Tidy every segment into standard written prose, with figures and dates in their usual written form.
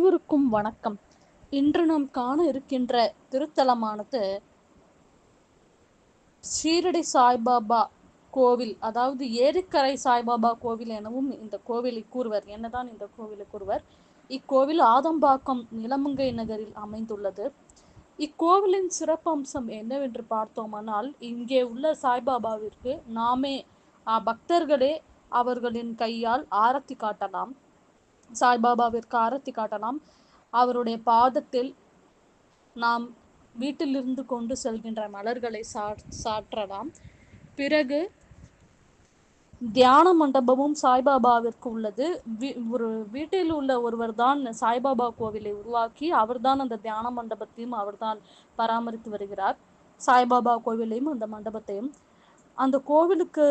அனைவருக்கும் வணக்கம். இன்று நாம் காண இருக்கின்ற திருத்தலமானது ஷீரடி சாய்பாபா கோவில், அதாவது ஏரிக்கரை சாய்பாபா கோவில் எனவும் இந்த கோவிலை கூறுவர். என்னதான் இந்த கோவிலை கூறுவர்? இக்கோவில் ஆதம்பாக்கம் நிலமங்கை நகரில் அமைந்துள்ளது. இக்கோவிலின் சிறப்பம்சம் என்னவென்று பார்த்தோமானால், இங்கே உள்ள சாய்பாபாவிற்கு நாமே பக்தர்களே அவர்களின் கையால் ஆரத்தி காட்டலாம். சாய்பாபாவிற்கு ஆரத்தி காட்டலாம். அவருடைய பாதத்தில் நாம் வீட்டிலிருந்து கொண்டு செல்கின்ற மலர்களை சாற்றலாம். பிறகு தியான மண்டபமும் சாய்பாபாவிற்கு உள்ளது. ஒரு வீட்டில் உள்ள ஒருவர் தான் சாய்பாபா கோவிலை உருவாக்கி அவர்தான் அந்த தியான மண்டபத்தையும் அவர்தான் பராமரித்து வருகிறார். சாய்பாபா கோவிலையும் அந்த மண்டபத்தையும். அந்த கோவிலுக்கு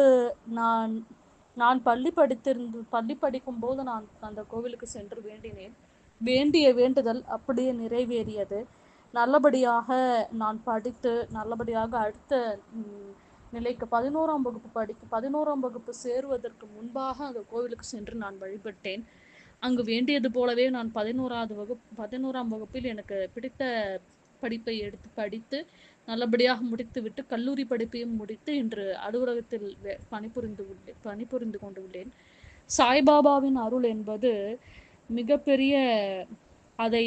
நான் பள்ளி படிக்கும் போது நான் அந்த கோவிலுக்கு சென்று வேண்டினேன். வேண்டிய வேண்டுதல் அப்படியே நிறைவேறியது. நல்லபடியாக நான் படித்து நல்லபடியாக அடுத்த நிலைக்கு 11ஆம் வகுப்பு சேருவதற்கு முன்பாக அந்த கோவிலுக்கு சென்று நான் வழிபட்டேன். அங்கு வேண்டியது போலவே நான் 11ஆம் வகுப்பில் எனக்கு பிடித்த படிப்பை எடுத்து படித்து நல்லபடியாக முடித்துவிட்டு கல்லூரி படிப்பையும் முடித்து இன்று அலுவலகத்தில் பணிபுரிந்து கொண்டு உள்ளேன். சாய்பாபாவின் அருள் என்பது மிகப்பெரிய, அதை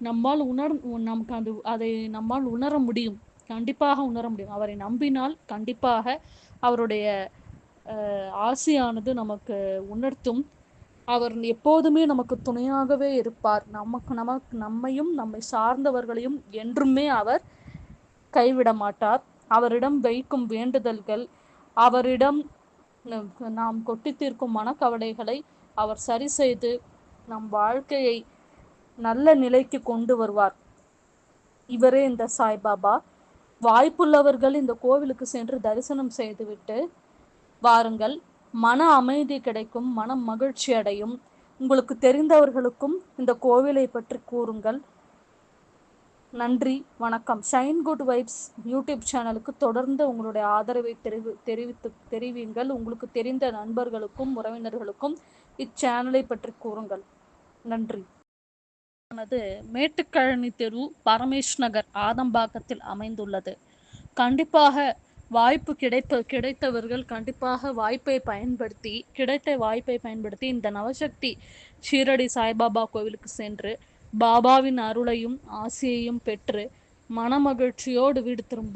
நம்மால் உணர முடியும். கண்டிப்பாக உணர முடியும். அவரை நம்பினால் கண்டிப்பாக அவருடைய ஆசையானது நமக்கு உணர்த்தும். அவர் எப்போதுமே நமக்கு துணையாகவே இருப்பார். நம்மையும் நம்மை சார்ந்தவர்களையும் என்றுமே அவர் கைவிட மாட்டார். அவரிடம் வைக்கும் வேண்டுதல்கள், அவரிடம் நாம் கொட்டி தீர்க்கும் மனக்கவலைகளை அவர் சரி செய்து நம் வாழ்க்கையை நல்ல நிலைக்கு கொண்டு வருவார். இவரே இந்த சாய்பாபா. வாய்ப்புள்ளவர்கள் இந்த கோவிலுக்கு சென்று தரிசனம் செய்துவிட்டு வாருங்கள். மன அமைதி கிடைக்கும், மனம் மகிழ்ச்சி அடையும். உங்களுக்கு தெரிந்தவர்களுக்கும் இந்த கோவிலை பற்றி கூறுங்கள். நன்றி, வணக்கம். ஷைன் குட் வைப்ஸ் யூடியூப் சேனலுக்கு தொடர்ந்து உங்களுடைய ஆதரவை தெரிவிங்கள். உங்களுக்கு தெரிந்த நண்பர்களுக்கும் உறவினர்களுக்கும் இச்சேனலை பற்றி கூறுங்கள். நன்றி. மேட்டுக்கழனி தெரு, பரமேஷ் நகர், ஆதம்பாக்கத்தில் அமைந்துள்ளது. கண்டிப்பாக வாய்ப்பு கிடைத்தவர்கள் கண்டிப்பாக கிடைத்த வாய்ப்பை பயன்படுத்தி இந்த நவசக்தி ஷீரடி சாய்பாபா கோவிலுக்கு சென்று பாபாவின் அருளையும் ஆசியையும் பெற்று மனமகிழ்ச்சியோடு வீடு திரும்ப